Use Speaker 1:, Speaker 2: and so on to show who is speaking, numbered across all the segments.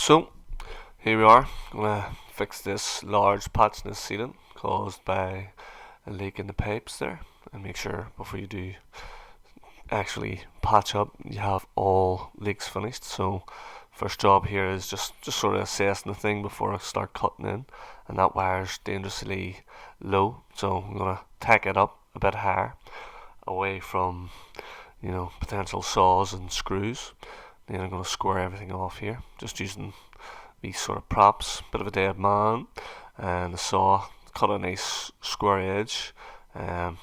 Speaker 1: So here we are. I'm gonna fix this large patch in the ceiling caused by a leak in the pipes there, and make sure before you do actually patch up, you have all leaks finished. So first job here is just sort of assessing the thing before I start cutting in, and that wire's dangerously low, so I'm gonna tack it up a bit higher, away from potential saws and screws. Then I'm going to square everything off here, just using these sort of props. Bit of a dead man, and a saw, cut a nice square edge. Um,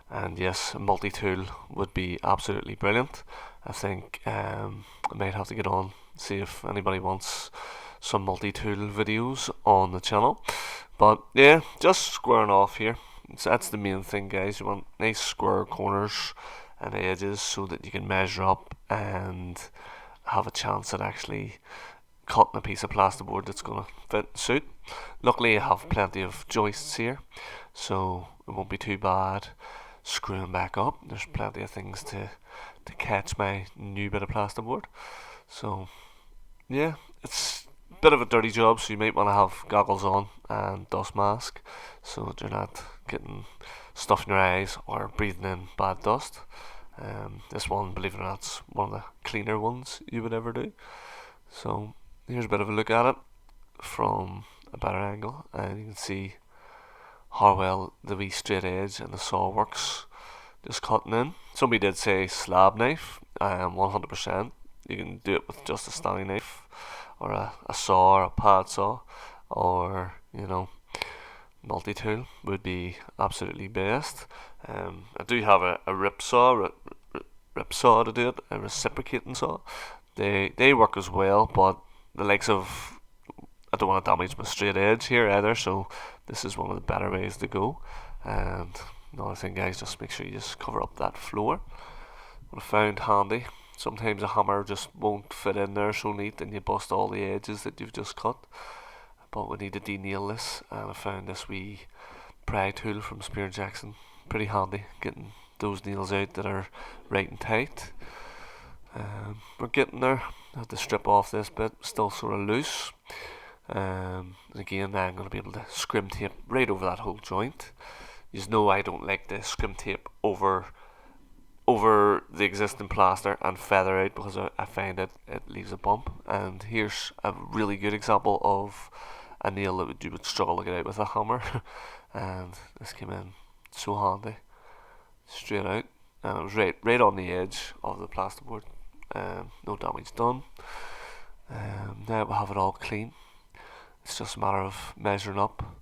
Speaker 1: and yes, a multi-tool would be absolutely brilliant. I think I might have to get on, see if anybody wants some multi-tool videos on the channel. But yeah, just squaring off here. So that's the main thing, guys. You want nice square corners and edges so that you can measure up and have a chance at actually cutting a piece of plasterboard that's going to fit and suit. Luckily, I have plenty of joists here, so it won't be too bad screwing back up. There's plenty of things to catch my new bit of plasterboard. So yeah, it's a bit of a dirty job, so you might want to have goggles on and dust mask so that you're not getting stuff in your eyes or breathing in bad dust. This one, believe it or not, is one of the cleaner ones you would ever do. So here's a bit of a look at it from a better angle, and you can see how well the wee straight edge and the saw works just cutting in. Somebody did say slab knife. 100%. You can do it with just a Stanley knife, or a saw, or a pad saw, or multi-tool would be absolutely best. I do have a rip saw to do it, a reciprocating saw. They work as well, but the likes of, I don't want to damage my straight edge here either, so this is one of the better ways to go. And another thing, guys, just make sure you just cover up that floor. What I found handy, sometimes a hammer just won't fit in there so neat and you bust all the edges that you've just cut. But we need to de-nail this, and I found this wee pry tool from Spear Jackson pretty handy, getting those nails out that are right and tight. We're getting there. I have to strip off this bit, still sort of loose. Again, now I'm going to be able to scrim tape right over that whole joint. You know I don't like the scrim tape over the existing plaster and feather out, because I find it leaves a bump. And here's a really good example of a nail that you would struggle to get out with a hammer. And this came in so handy, straight out, and it was right on the edge of the plasterboard. No damage done. Now we have it all clean. It's just a matter of measuring up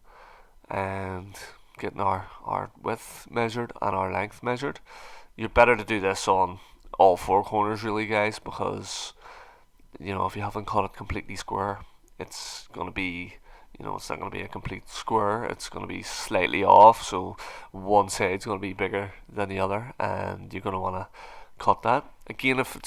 Speaker 1: and getting our width measured and our length measured. You're better to do this on all four corners, really, guys, because if you haven't cut it completely square, it's going to be, it's not going to be a complete square. It's going to be slightly off, so one side's going to be bigger than the other, and you're going to want to cut that. Again, if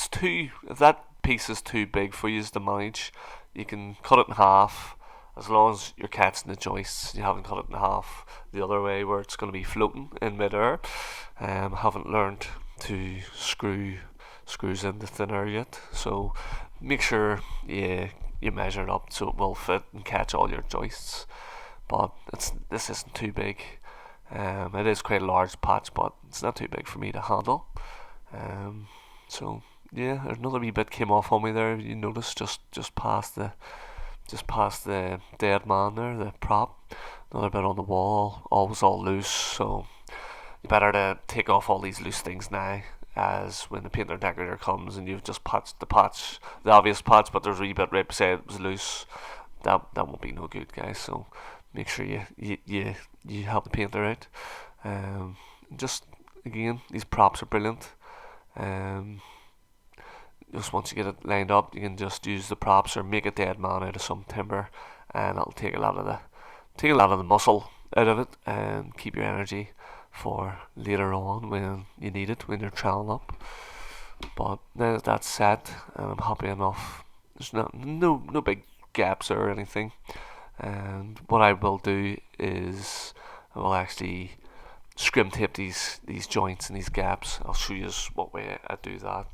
Speaker 1: that piece is too big for you to manage, you can cut it in half. As long as you're catching the joists, you haven't cut it in half the other way where it's going to be floating in mid-air. I haven't learned to screw screws into thin air yet, so make sure you measure it up so it will fit and catch all your joists. But this isn't too big. It is quite a large patch, but it's not too big for me to handle. So yeah, there's another wee bit came off on me there. You notice just past the dead man there, the prop. Another bit on the wall, all was all loose, so you better to take off all these loose things now, as when the painter decorator comes and you've just patched the obvious patch, but there's a wee bit right beside it was loose. That won't be no good, guys. So make sure you help the painter out. Just again, these props are brilliant. Just once you get it lined up, you can just use the props or make a dead man out of some timber, and it'll take a lot of the muscle out of it and keep your energy for later on when you need it, when you're troweling up. But now that that's set, and I'm happy enough, there's no big gaps or anything. And what I will do is I will actually scrim tape these joints and these gaps. I'll show you what way I do that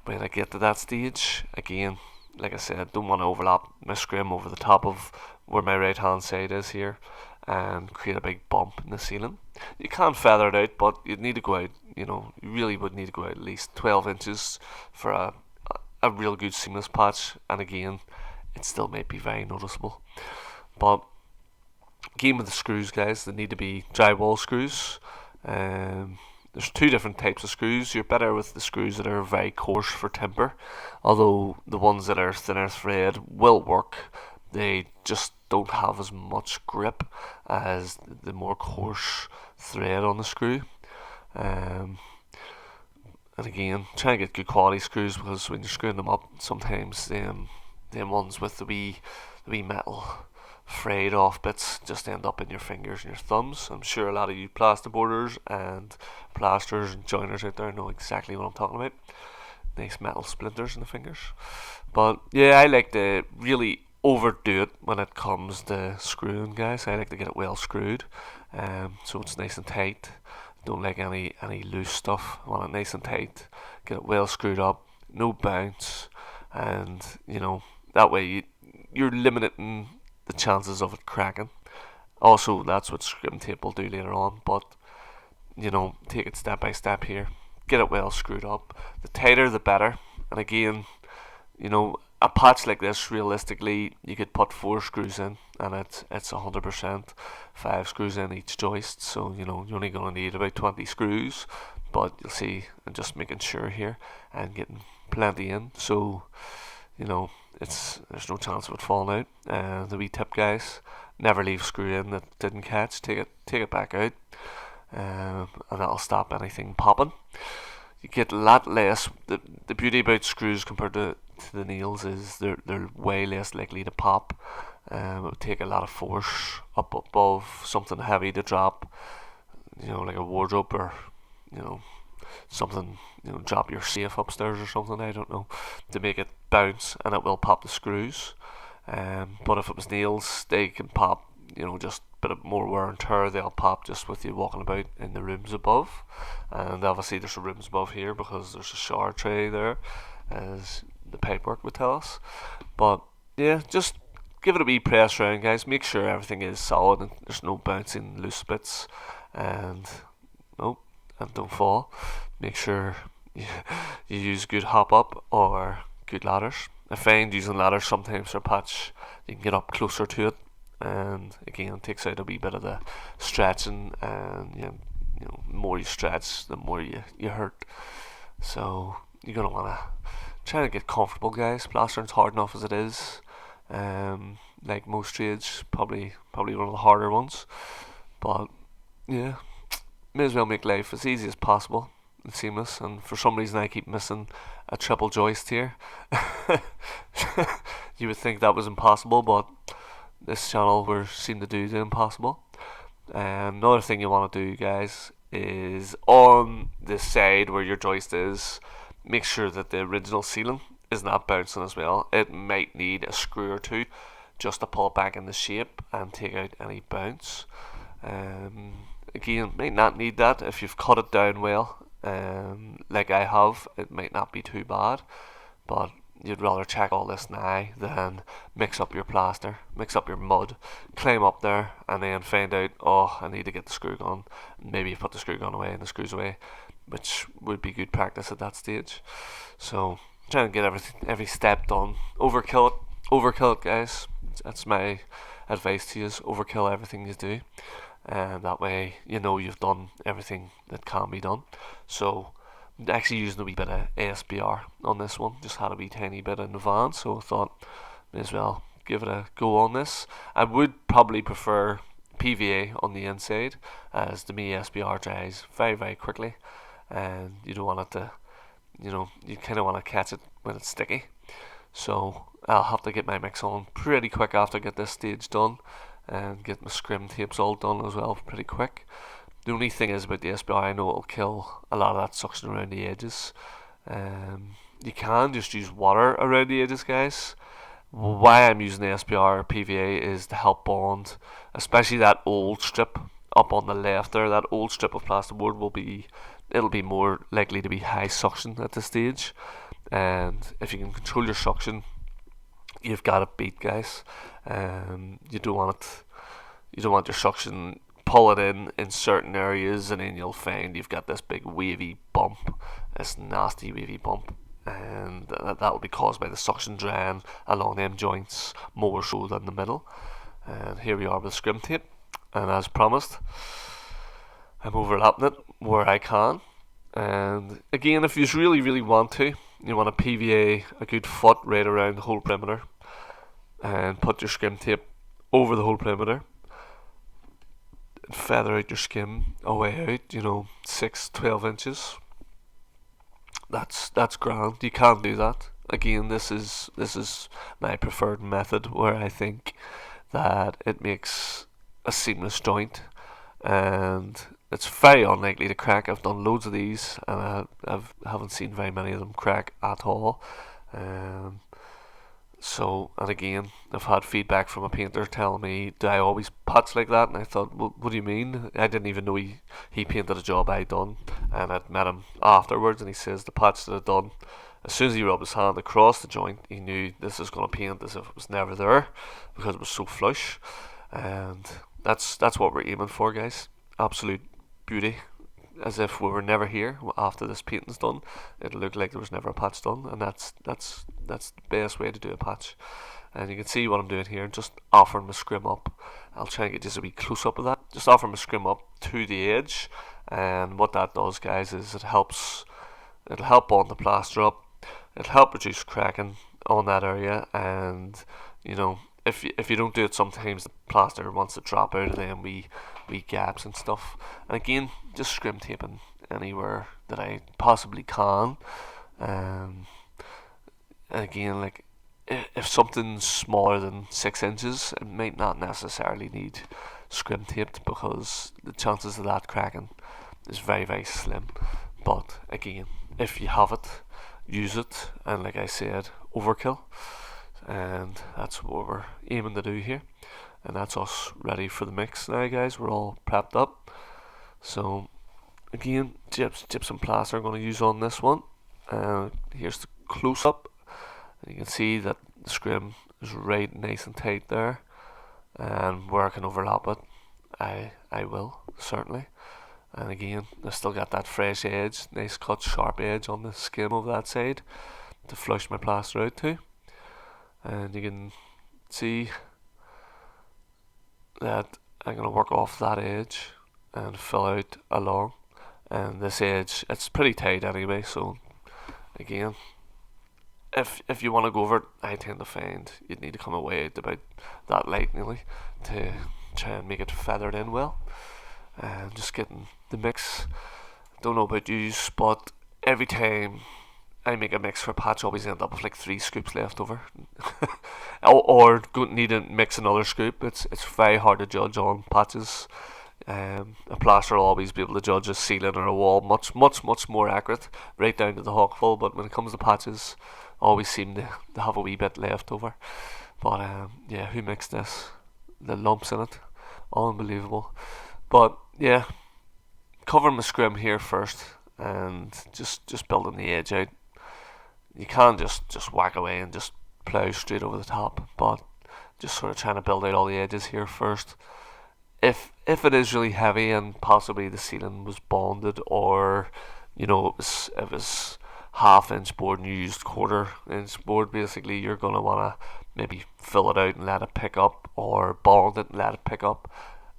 Speaker 1: when I get to that stage. Again, like I said, don't want to overlap my scrim over the top of where my right hand side is here and create a big bump in the ceiling. You can feather it out, but you'd need to go out, you really would need to go out at least 12 inches for a real good seamless patch, and again, it still might be very noticeable. But again, with the screws, guys, they need to be drywall screws. There's two different types of screws. You're better with the screws that are very coarse for timber, although the ones that are thinner thread will work. They just don't have as much grip as the more coarse thread on the screw. And again, try and get good quality screws, because when you're screwing them up, sometimes them ones with the wee metal frayed off bits just end up in your fingers and your thumbs. I'm sure a lot of you plasterboarders and plasters and joiners out there know exactly what I'm talking about. Nice metal splinters in the fingers. But yeah, I like to really overdo it when it comes to screwing, guys. I like to get it well screwed, so it's nice and tight. Don't like any loose stuff. I want it nice and tight. Get it well screwed up, no bounce, and that way you're limiting the chances of it cracking. Also, that's what scrim tape will do later on, but take it step by step here. Get it well screwed up. The tighter the better. And again, a patch like this, realistically, you could put 4 screws in and it's 100%, 5 screws in each joist. So, you're only going to need about 20 screws, but you'll see, I'm just making sure here and getting plenty in. So, there's no chance of it falling out. The wee tip, guys, never leave screw in that didn't catch. Take it back out, and that'll stop anything popping. You get a lot less. The beauty about screws compared to the nails is they're way less likely to pop. It would take a lot of force up above something heavy to drop, like a wardrobe, or something, drop your safe upstairs or something, I don't know, to make it bounce, and it will pop the screws. But if it was nails, they can pop, just a bit of more wear and tear, they'll pop just with you walking about in the rooms above. And obviously there's the rooms above here because there's a shower tray there, as the pipework would tell us. But yeah, just give it a wee press round, guys. Make sure everything is solid and there's no bouncing loose bits, and don't fall. Make sure you use good hop up or good ladders. I find using ladders sometimes for a patch, you can get up closer to it, and again, it takes out a wee bit of the stretching, and the more you stretch, the more you hurt. So you're gonna wanna try to get comfortable, guys. Plastering's hard enough as it is. Like most trades, probably one of the harder ones. But yeah, may as well make life as easy as possible and seamless. And for some reason, I keep missing a triple joist here. You would think that was impossible, but this channel we seem to do the impossible. Another thing you want to do, guys, is on the side where your joist is, make sure that the original ceiling is not bouncing as well. It might need a screw or two just to pull it back into shape and take out any bounce. Again, might not need that if you've cut it down well, like I have. It might not be too bad, but you'd rather check all this now than mix up your plaster, mix up your mud, climb up there, and then find out, oh, I need to get the screw gun. Maybe you put the screw gun away and the screws away, which would be good practice at that stage. So try and get every step done. Overkill it, guys. That's my advice to you: is overkill everything you do, and that way you've done everything that can be done. So actually using a wee bit of ASBR on this one, just had a wee tiny bit in advance, so I thought may as well give it a go on this. I would probably prefer PVA on the inside, as to me ASBR dries very, very quickly, and you don't want it to, you kind of want to catch it when it's sticky. So I'll have to get my mix on pretty quick after I get this stage done, and get my scrim tapes all done as well pretty quick. The only thing is about the SBR, I know it'll kill a lot of that suction around the edges. You can just use water around the edges, guys. Why I'm using the SBR or PVA is to help bond, especially that old strip up on the left there. That old strip of plasterboard it'll be more likely to be high suction at this stage. And if you can control your suction, you've got it beat, guys. You don't want it. You don't want your suction pull it in certain areas, and then you'll find you've got this big wavy bump, this nasty wavy bump, and that will be caused by the suction drying along them joints more so than the middle. And here we are with scrim tape, and as promised, I'm overlapping it where I can. And again, if you really want to, you want to PVA a good foot right around the whole perimeter, and put your scrim tape over the whole perimeter, and feather out your skim away out, 6-12 inches. That's grand. You can do that. Again, this is my preferred method, where I think that it makes a seamless joint, and it's very unlikely to crack. I've done loads of these, and I haven't seen very many of them crack at all. And again, I've had feedback from a painter telling me, do I always patch like that? And I thought, well, what do you mean? I didn't even know he painted a job I'd done. And I'd met him afterwards, and he says the patch that I'd done, as soon as he rubbed his hand across the joint, he knew this is going to paint as if it was never there, because it was so flush. And that's what we're aiming for, guys. Absolute beauty, as if we were never here after this painting's done. It'll look like there was never a patch done, and that's the best way to do a patch. And you can see what I'm doing here, just offering my scrim up. I'll try and get just a wee close up of that. Just offering my scrim up to the edge, and what that does, guys, is it'll help bond the plaster up. It'll help reduce cracking on that area, and if you don't do it, sometimes the plaster wants to drop out of them wee gaps and stuff. And again, just scrim taping anywhere that I possibly can. And again, like, if something's smaller than 6 inches, it might not necessarily need scrim taped, because the chances of that cracking is very slim. But again, if you have it, use it, and like I said, overkill. And that's what we're aiming to do here. And that's us ready for the mix now, guys. We're all prepped up. So again, gypsum plaster I'm going to use on this one. Here's the close up. You can see that the scrim is right nice and tight there, and where I can overlap it, I will, certainly. And again, I still got that fresh edge, nice cut sharp edge on the skim of that side to flush my plaster out to. And you can see that I'm going to work off that edge and fill out along. And this edge, it's pretty tight anyway, so again, if you want to go over it, I tend to find you'd need to come away at about that lightly to try and make it feathered in well. And just getting the mix. Don't know about you, but every time I make a mix for a patch, I always end up with like 3 scoops left over. or need to mix another scoop. It's very hard to judge on patches. A plaster will always be able to judge a ceiling or a wall much more accurate, right down to the hawkful. But when it comes to patches, I always seem to have a wee bit left over. But yeah, who mixed this? The lumps in it, unbelievable. But yeah, covering my scrim here first, and just building the edge out. You can just whack away and just plough straight over the top, but just sort of trying to build out all the edges here first. If it is really heavy and possibly the ceiling was bonded, or it was half-inch board and you used quarter-inch board, basically you're going to want to maybe fill it out and let it pick up, or bond it and let it pick up,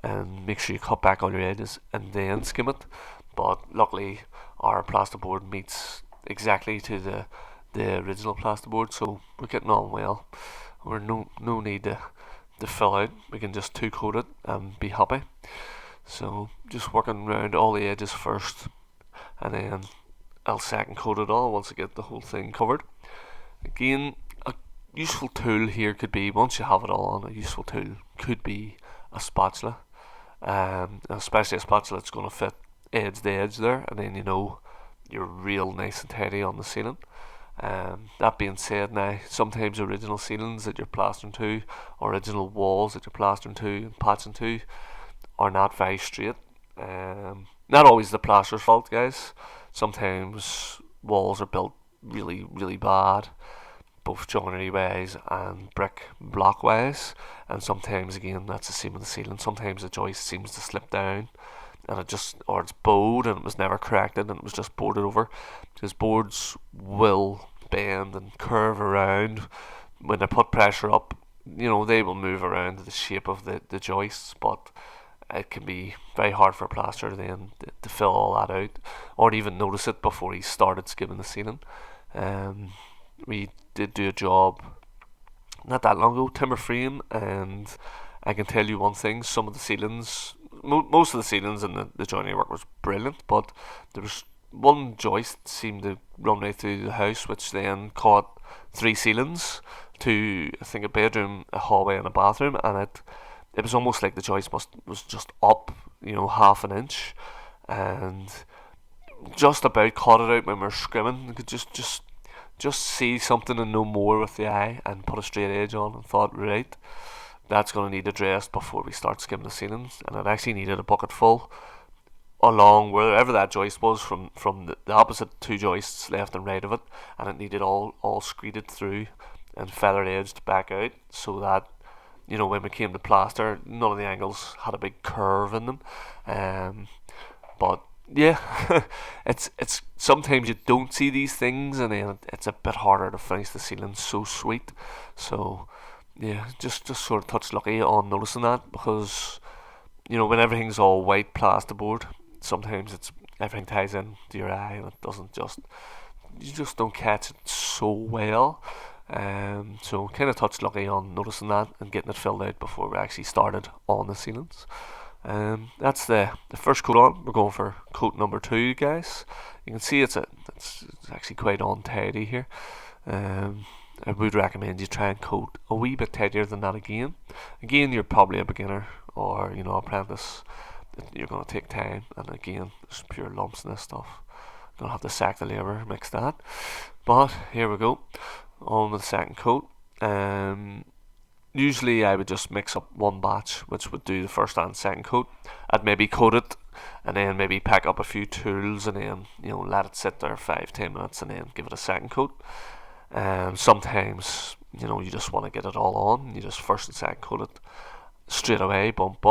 Speaker 1: and make sure you cut back on your edges and then skim it. But luckily our plasterboard meets exactly to the original plasterboard, so we're getting on well. We're no need to fill out. We can just 2-coat it and be happy. So just working around all the edges first, and then I'll 2nd coat it all once I get the whole thing covered. Again, a useful tool here could be, once you have it all on, a useful tool could be a spatula. Especially a spatula that's going to fit edge to edge there, and then you're real nice and tidy on the ceiling. That being said, now sometimes original ceilings that you're plastering to, original walls that you're plastering to and patching to, are not very straight. Not always the plaster's fault, guys. Sometimes walls are built really bad, both joinery wise and brick block wise. And sometimes again that's the same with the ceiling. Sometimes the joist seems to slip down and or it's bowed and it was never corrected and it was just boarded over, because boards will bend and curve around when they put pressure up. They will move around the shape of the joists, but it can be very hard for a plasterer then to fill all that out or to even notice it before he started skimming the ceiling. We did do a job not that long ago, timber frame, and I can tell you one thing: some of the ceilings, most of the ceilings in the joinery work was brilliant, but there was one joist seemed to run right through the house, which then caught three ceilings, to I think a bedroom, a hallway, and a bathroom, and it was almost like the joist was just up, half an inch, and just about caught it out when we were scrimming. You could just see something and no more with the eye, and put a straight edge on and thought, right, that's going to need addressed before we start skimming the ceilings. And it actually needed a bucket full along wherever that joist was, from the opposite two joists left and right of it, and it needed all screeded through and feather edged back out, so that when we came to plaster, none of the angles had a big curve in them. But yeah, it's sometimes you don't see these things, and then it's a bit harder to finish the ceiling so sweet. So yeah, just sort of touch lucky on noticing that, because when everything's all white plasterboard, sometimes everything ties in to your eye and it doesn't you just don't catch it so well. So kind of touched lucky on noticing that and getting it filled out before we actually started on the ceilings. That's the first coat on. We're going for coat number 2, guys. You can see it's actually quite untidy here. I would recommend you try and coat a wee bit tidier than that again. Again, you're probably a beginner or apprentice. You're going to take time, and again, there's pure lumps in this stuff. You're going to have to sack the labour, mix that. But here we go. On with the second coat. Usually I would just mix up one batch, which would do the first and second coat. I'd maybe coat it and then maybe pack up a few tools and then let it sit there 5-10 minutes and then give it a second coat. Sometimes you just want to get it all on. You just first and second coat it straight away, bump.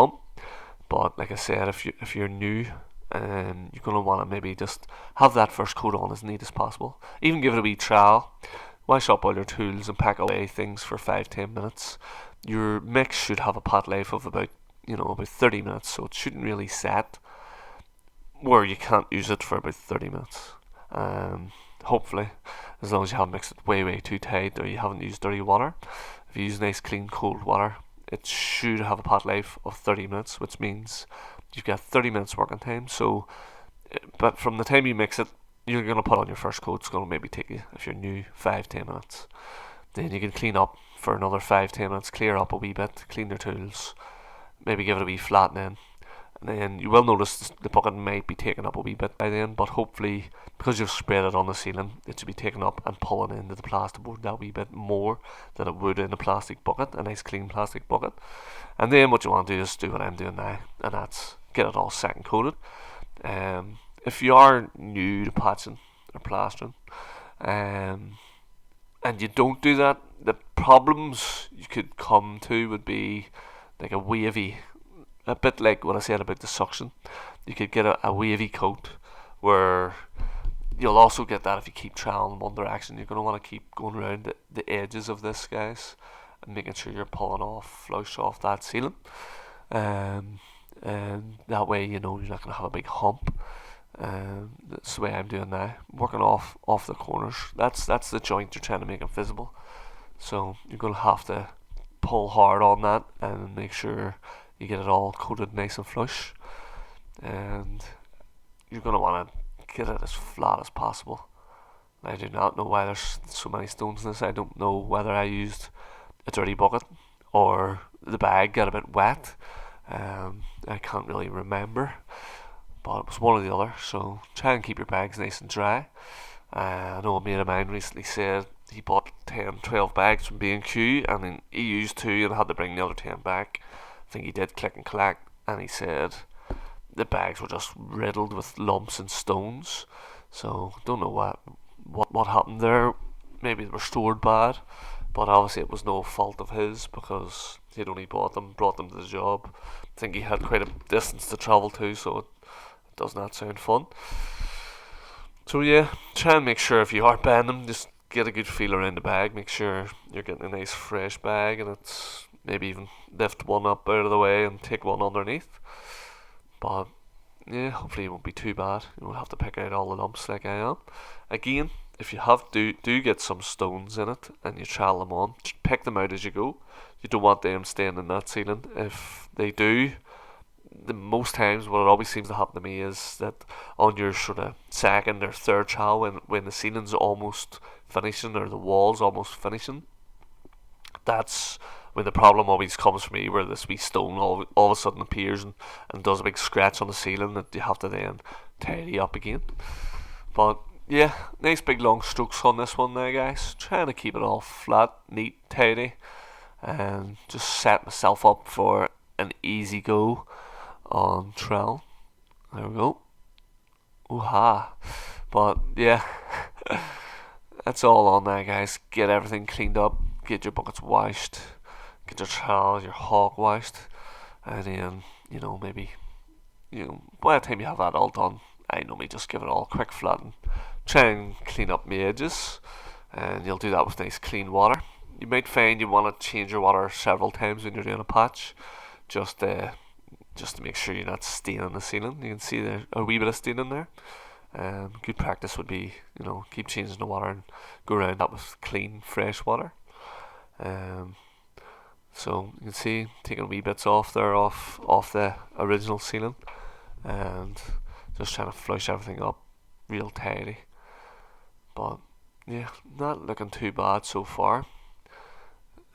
Speaker 1: But like I said, if you're new, you're going to want to maybe just have that first coat on as neat as possible. Even give it a wee trial. Wash up all your tools and pack away things for 5-10 minutes. Your mix should have a pot life of about 30 minutes, so it shouldn't really set where you can't use it for about 30 minutes. Hopefully, as long as you haven't mixed it way too tight or you haven't used dirty water. If you use nice clean cold water, it should have a pot life of 30 minutes, which means you've got 30 minutes working time. So, but from the time you mix it, you're going to put on your first coat. It's going to maybe take you, if you're new, 5-10 minutes. Then you can clean up for another 5-10 minutes, clear up a wee bit, clean your tools, maybe give it a wee flattening. And then you will notice the bucket might be taken up a wee bit by then, but hopefully, because you've spread it on the ceiling, it should be taken up and pulling into the plasterboard that wee bit more than it would in a plastic bucket, a nice clean plastic bucket. And then what you want to do is do what I'm doing now, and that's get it all second coated. If you are new to patching or plastering, and you don't do that, the problems you could come to would be like a wavy, a bit like what I said about the suction. You could get a wavy coat, where you'll also get that if you keep traveling one direction. You're going to want to keep going around the edges of this, guys, and making sure you're pulling flush off that ceiling. And that way, you're not going to have a big hump. That's the way I'm doing now, working off the corners. That's the joint you're trying to make invisible. So you're going to have to pull hard on that and make sure you get it all coated nice and flush. And you're going to want to get it as flat as possible. I do not know why there's so many stones in this. I don't know whether I used a dirty bucket or the bag got a bit wet. I can't really remember, but it was one or the other. So try and keep your bags nice and dry. I know a mate of mine recently said he bought 10-12 bags from B&Q, and then he used 2 and had to bring the other 10 back. I think he did click and collect, and he said the bags were just riddled with lumps and stones. So don't know what happened there. maybe they were stored bad, but obviously it was no fault of his because he'd only brought them to the job. I think he had quite a distance to travel to, so it does not sound fun. So yeah, try and make sure if you are buying them, just get a good feel around the bag. Make sure you're getting a nice fresh bag, and it's maybe even lift one up out of the way and take one underneath. But yeah, hopefully it won't be too bad. You won't have to pick out all the lumps like I am. Again, if you do get some stones in it and you trowel them on, pick them out as you go. You don't want them staying in that ceiling. If they do, the most times what it always seems to happen to me is that on your sort of second or third trowel, when the ceiling's almost finishing or the wall's almost finishing, that's when the problem always comes for me, where this wee stone all of a sudden appears and does a big scratch on the ceiling that you have to then tidy up again. But yeah, nice big long strokes on this one there, guys. Trying to keep it all flat, neat, tidy, and just set myself up for an easy go on trowel. There we go. Ooh-ha. But yeah, that's all on there, guys. Get everything cleaned up, get your buckets washed, get your trowel, your hog washed, and then, maybe, by the time you have that all done, I normally just give it all a quick flatten. Try and clean up my edges, and you'll do that with nice clean water. You might find you want to change your water several times when you're doing a patch, just to make sure you're not staining the ceiling. You can see there's a wee bit of stain in there. Good practice would be, keep changing the water and go around that with clean, fresh water. So you can see taking wee bits off there, off the original ceiling, and just trying to flush everything up real tidy. But yeah, not looking too bad so far.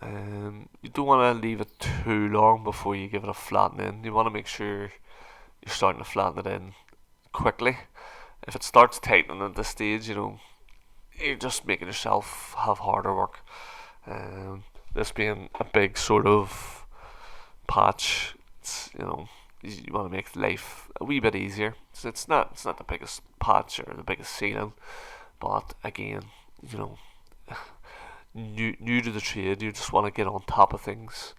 Speaker 1: You don't want to leave it too long before you give it a flattening. You want to make sure you're starting to flatten it in quickly. If it starts tightening at this stage, you're just making yourself have harder work. This being a big sort of patch, you want to make life a wee bit easier. So it's not the biggest patch or the biggest ceiling, but again, new to the trade, you just want to get on top of things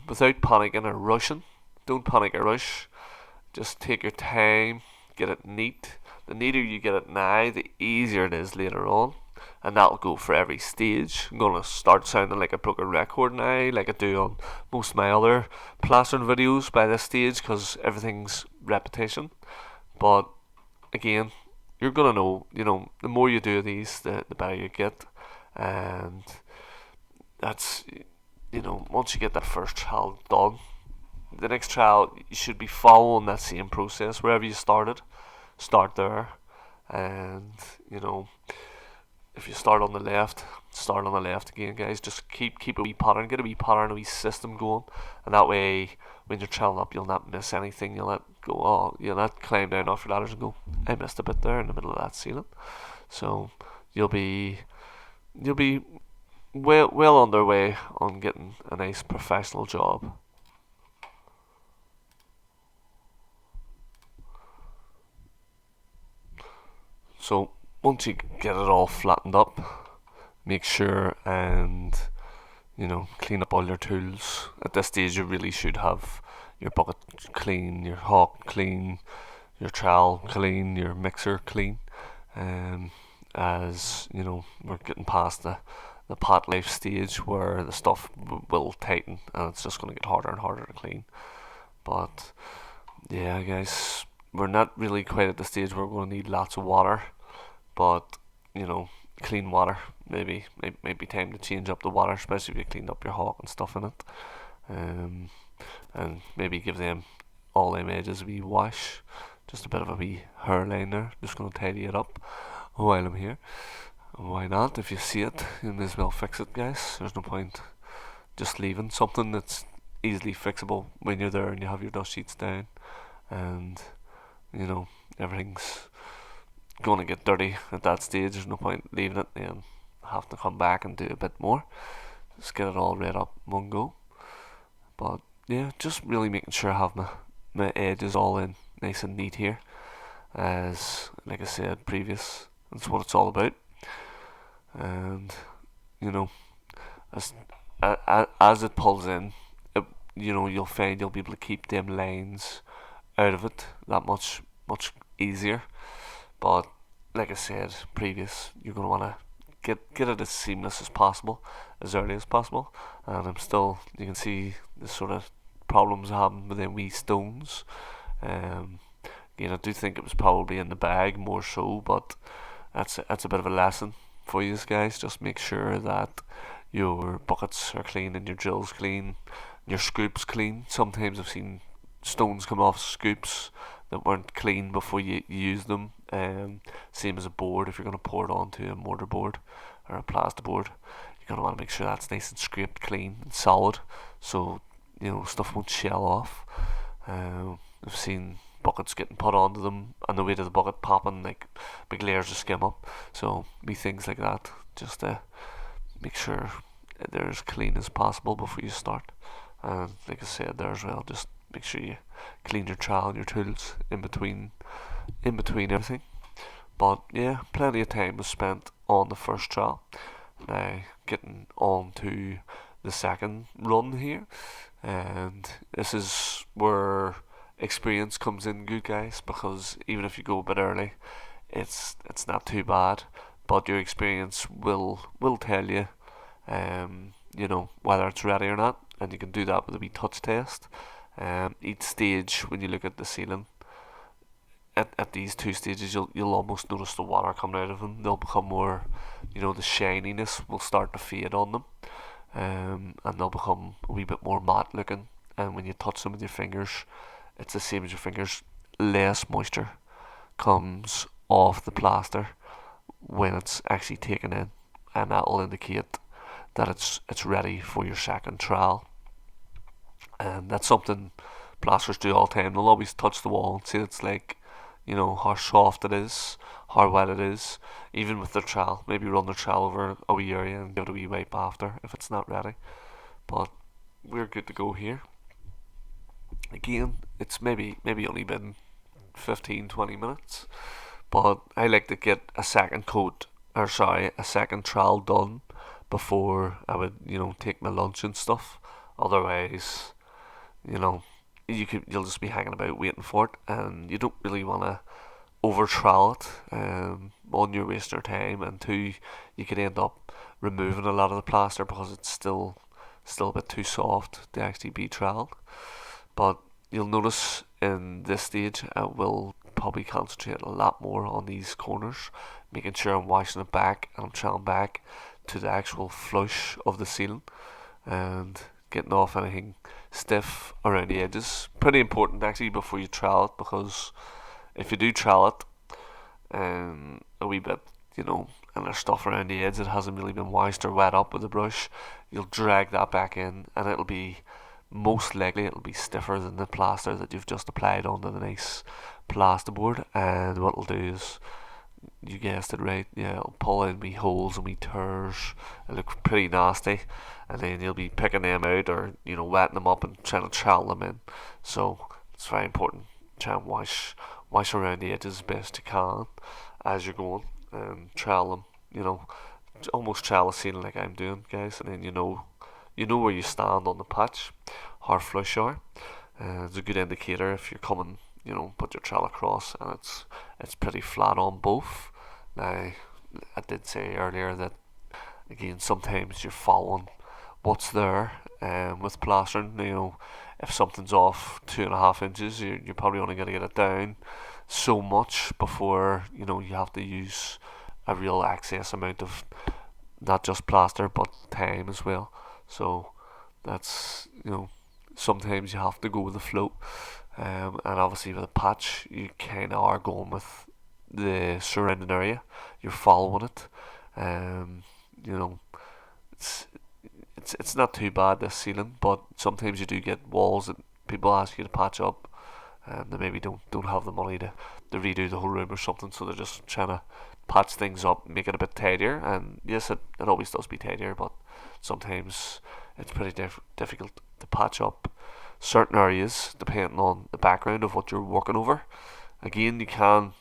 Speaker 1: without panicking or rushing. Don't panic or rush. Just take your time, get it neat. The neater you get it now, the easier it is later on. And that'll go for every stage. I'm going to start sounding like a broken record now, like I do on most of my other plastering videos by this stage, because everything's repetition. But again, you're going to know, the more you do these, the better you get. And that's, once you get that first trowel done, the next trowel, you should be following that same process. Wherever you started, start there. And, if you start on the left, start on the left again, guys. Just keep a wee pattern, get a wee pattern, a wee system going, and that way, when you're traveling up, you'll not miss anything. You'll not climb down off your ladders and go, I missed a bit there in the middle of that ceiling. So you'll be well on their way on getting a nice professional job. So once you get it all flattened up, make sure and clean up all your tools. At this stage, you really should have your bucket clean, your hawk clean, your trowel clean, your mixer clean. As we're getting past the pot life stage where the stuff will tighten and it's just going to get harder and harder to clean. But yeah, guys, we're not really quite at the stage where we're going to need lots of water. But clean water, maybe time to change up the water, especially if you cleaned up your hawk and stuff in it. And maybe give them all them edges a wee wash, just a bit of a wee hairline there. Just going to tidy it up while I'm here. Why not? If you see it, you may as well fix it, guys. There's no point just leaving something that's easily fixable when you're there and you have your dust sheets down, and everything's going to get dirty at that stage. There's no point leaving it and have to come back and do a bit more. Just get it all read up in one go. But yeah, just really making sure I have my edges all in nice and neat here, as like I said previous, that's what it's all about. and you know, as as it pulls in, it, you'll find you'll be able to keep them lines out of it that much easier. But like I said previous, you're gonna wanna get it as seamless as possible, as early as possible. And I'm still, you can see the sort of problems I have with them wee stones. Um, Again, I do think it was probably in the bag more so, but that's a bit of a lesson for you guys. Just make sure that your buckets are clean and your drills clean, your scoops clean. Sometimes I've seen stones come off scoops that weren't clean before you use them. Same as a board, if you're going to pour it onto a mortar board or a plaster board, you're going to want to make sure that's nice and scraped clean and solid, so stuff won't shell off. I've seen buckets getting put onto them and the weight of the bucket popping like big layers of skim up. So be things like that. Just make sure they're as clean as possible before you start. And like I said there as well, just make sure you clean your trowel and your tools in between everything. But yeah, plenty of time was spent on the first trowel. Now getting on to the second run here, and this is where experience comes in good, guys, because even if you go a bit early, it's not too bad, but your experience will tell you whether it's ready or not, and you can do that with a wee touch test. Each stage, when you look at the ceiling, at these two stages, you'll almost notice the water coming out of them. They'll become more, the shininess will start to fade on them, and they'll become a wee bit more matte looking. And when you touch them with your fingers, it's the same as your fingers. Less moisture comes off the plaster when it's actually taken in, and that will indicate that it's ready for your second trowel. And that's something plasters do all the time. They'll always touch the wall and see it's like, how soft it is, how wet it is. Even with their trowel, maybe run their trowel over a wee area and give it a wee wipe after if it's not ready. But we're good to go here. Again, it's maybe only been 15-20 minutes, but I like to get a second coat, or sorry, a second trowel done before I would take my lunch and stuff. Otherwise, you know you'll just be hanging about waiting for it, and you don't really want to over trowel it. One, you're wasting your time, and two, you could end up removing a lot of the plaster because it's still a bit too soft to actually be troweled. But you'll notice in this stage I will probably concentrate a lot more on these corners, making sure I'm washing it back and I'm troweling back to the actual flush of the ceiling, and getting off anything stiff around the edges. Pretty important actually before you trowel it, because if you do trowel it a wee bit, and there's stuff around the edge that hasn't really been washed or wet up with the brush, you'll drag that back in, and most likely it'll be stiffer than the plaster that you've just applied onto the nice plasterboard. And what it'll do is, you guessed it right, yeah, it'll pull in wee holes and wee tears. It looks pretty nasty, and then you'll be picking them out, or wetting them up and trying to trowel them in. So it's very important. Try and wash around the edges as best you can as you're going, and trowel them. Almost trowel the ceiling like I'm doing, guys, and then where you stand on the patch, how flush you are. It's a good indicator if you're coming, put your trowel across and it's pretty flat on both. Now, I did say earlier that, again, sometimes you're following what's there, with plastering. If something's off 2.5 inches, you're probably only going to get it down so much before you have to use a real excess amount of not just plaster but time as well. So that's, sometimes you have to go with the flow, and obviously with a patch you kind of are going with the surrounding area. You're following it. um, you know it's it's not too bad, this ceiling, but sometimes you do get walls that people ask you to patch up, and they maybe don't have the money to redo the whole room or something, so they're just trying to patch things up, make it a bit tidier. And yes, it always does be tidier, but sometimes it's pretty difficult to patch up certain areas depending on the background of what you're working over. Again, you can,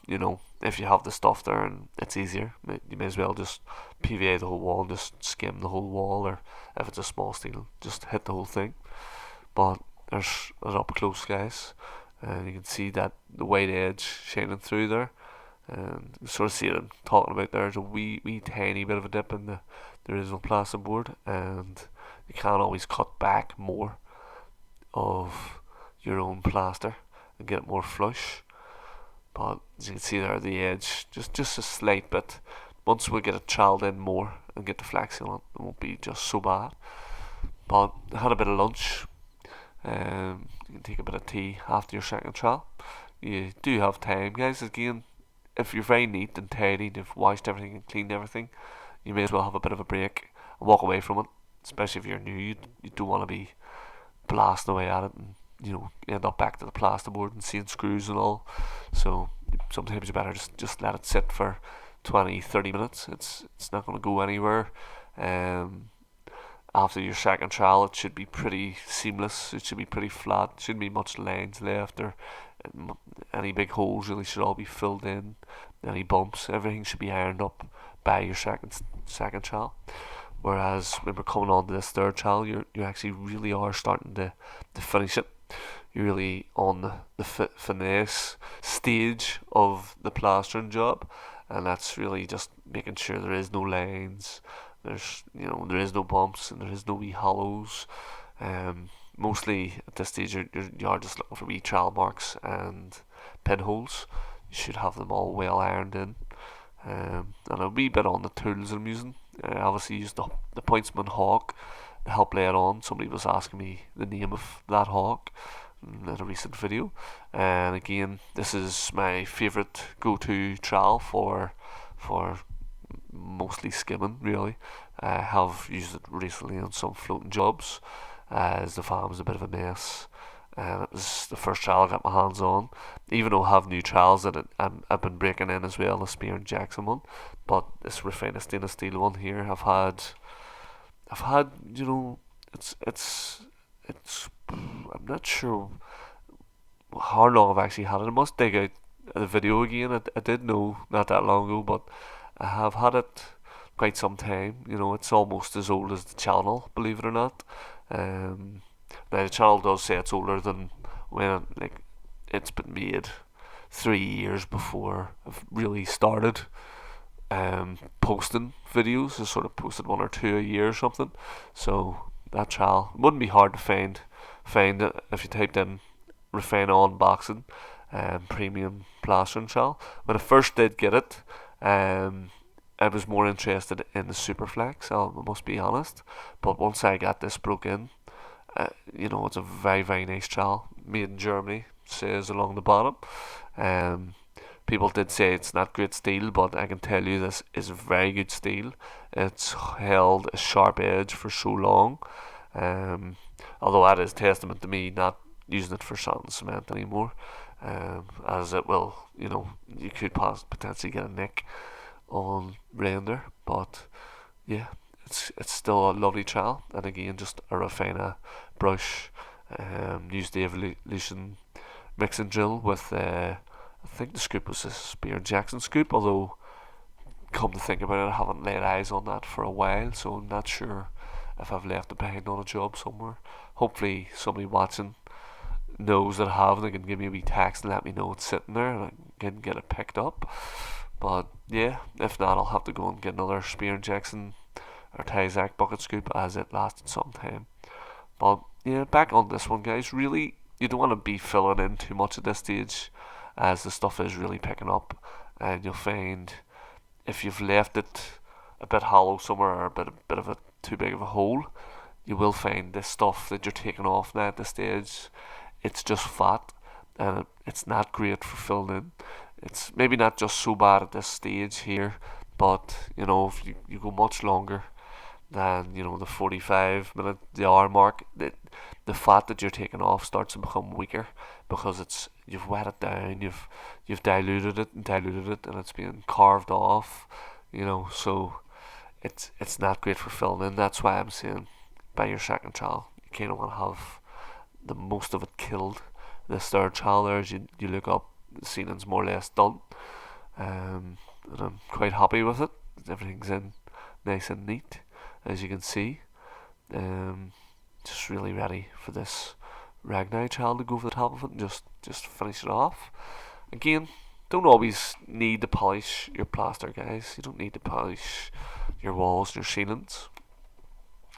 Speaker 1: if you have the stuff there and it's easier, you may as well just PVA the whole wall, just skim the whole wall, or if it's a small steel, just hit the whole thing. But there's up close, guys, and you can see that the white edge shining through there, and you sort of see it I'm talking about. There's a wee tiny bit of a dip in the original plasterboard, and you can always cut back more of your own plaster and get it more flush. But as you can see there, the edge, just a slight bit. Once we get it troweled in more and get the flexing on, it won't be just so bad. But I had a bit of lunch. You can take a bit of tea after your second trowel. You do have time, guys. Again, if you're very neat and tidy, and you've washed everything and cleaned everything, you may as well have a bit of a break and walk away from it. Especially if you're new, you don't want to be blasting away at it and end up back to the plasterboard and seeing screws and all. So sometimes you better just let it sit for 20-30 minutes. It's not going to go anywhere. After your second trowel, it should be pretty seamless. It should be pretty flat. Shouldn't be much lines left, or any big holes really should all be filled in. Any bumps, everything should be ironed up by your second trowel. Whereas when we're coming on to this third trowel, you actually really are starting to finish it. You're really on the finesse stage of the plastering job, and that's really just making sure there is no lines, there is no bumps, and there is no wee hollows. Mostly at this stage you are just looking for wee trowel marks and pinholes. You should have them all well ironed in. And a wee bit on the tools I'm using. I obviously used the Pointsman Hawk to help lay it on. Somebody was asking me the name of that hawk in a recent video, and again, this is my favourite go-to trowel for mostly skimming. Really, I have used it recently on some floating jobs, as the farm was a bit of a mess, and it was the first trowel I got my hands on. Even though I have new trowels that I've been breaking in as well, the Spear and Jackson one, but this refined stainless steel one here, I've had it's I'm not sure how long I've actually had it. I must dig out the video again. I did know not that long ago, but I have had it quite some time. It's almost as old as the channel, believe it or not. Now the channel does say it's older than when it's been made 3 years before I've really started posting videos. I sort of posted 1 or 2 a year or something. So that trowel wouldn't be hard to find it if you typed in Refine Unboxing premium plastering trowel. When I first did get it, I was more interested in the Superflex, I must be honest. But once I got this broke in, it's a very, very nice trowel, made in Germany, says along the bottom. People did say it's not great steel, but I can tell you this is very good steel. It's held a sharp edge for so long. Although that is testament to me not using it for sand and cement anymore, as it will, you could potentially get a nick on render. But yeah, it's still a lovely trowel, and again, just a refiner brush. Used the Evolution mixing drill with I think the scoop was a Spear Jackson scoop, although come to think about it, I haven't laid eyes on that for a while, so I'm not sure if I've left it behind on a job somewhere. Hopefully somebody watching knows that I have, and they can give me a wee text and let me know it's sitting there and I can get it picked up. But yeah, if not, I'll have to go and get another Spear Jackson or Tyzac bucket scoop, as it lasted some time. But yeah, back on this one, guys. Really, you don't want to be filling in too much at this stage, as the stuff is really picking up, and you'll find if you've left it a bit hollow somewhere, or a bit of a too big of a hole, you will find this stuff that you're taking off now at this stage, it's just fat, and it's not great for filling in. It's maybe not just so bad at this stage here, but if you go much longer than the 45 minute, the hour mark, the fat that you're taking off starts to become weaker, because you've wet it down, you've diluted it, and it's being carved off, so it's not great for filling in. That's why I'm saying by your second trowel, you kind of want to have the most of it killed. This third trowel there, as you look up, the ceiling's more or less done. and I'm quite happy with it. Everything's in nice and neat, as you can see. Um, just really ready for this Ragni child to go over the top of it and just finish it off. Again, don't always need to polish your plaster, guys. You don't need to polish your walls and your ceilings.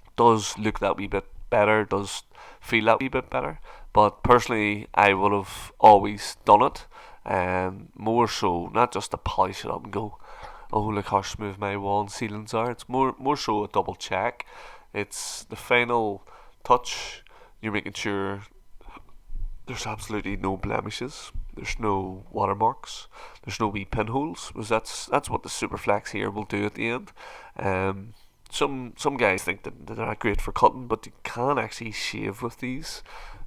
Speaker 1: It does look that wee bit better, does feel that wee bit better, but personally I would have always done it, more so not just to polish it up and go, oh look how smooth my wall and ceilings are. It's more so a double check. It's the final touch. You're making sure there's absolutely no blemishes. There's no watermarks. There's no wee pinholes. Because that's what the Superflex here will do at the end. Some guys think that they're not great for cutting, but you can actually shave with these.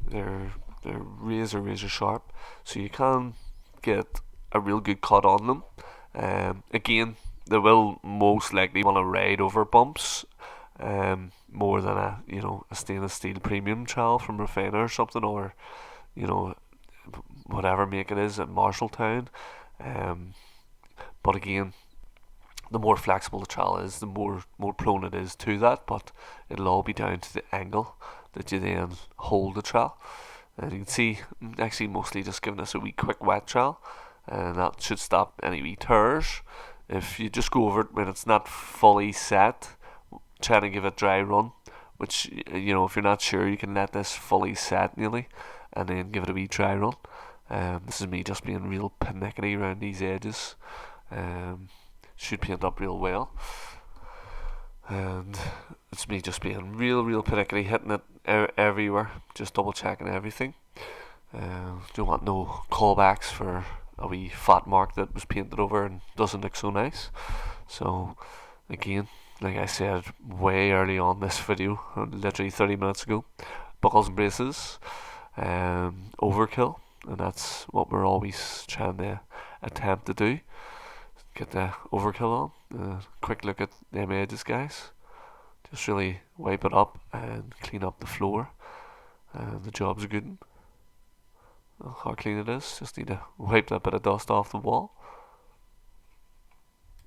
Speaker 1: They're razor sharp, so you can get a real good cut on them. Again, they will most likely want to ride over bumps, more than a stainless steel premium trowel from Refiner or something, or you know whatever make it is at Marshalltown. Um, but again, the more flexible the trowel is, the more prone it is to that. But it'll all be down to the angle that you then hold the trowel. And you can see, actually mostly just giving us a wee quick wet trowel, and that should stop any wee tears. If you just go over it when it's not fully set, trying to give it a dry run, which if you're not sure, you can let this fully set nearly and then give it a wee dry run. This is me just being real panicky around these edges. Should paint up real well, and it's me just being real panicky, hitting it everywhere, just double checking everything. Don't want no callbacks for a wee fat mark that was painted over and doesn't look so nice. So again, like I said way early on this video, literally 30 minutes ago, buckles and braces, overkill, and that's what we're always trying to attempt to do. Get the overkill on. Quick look at them edges, guys. Just really wipe it up and clean up the floor, and the job's a good one. How clean it is, just need to wipe that bit of dust off the wall.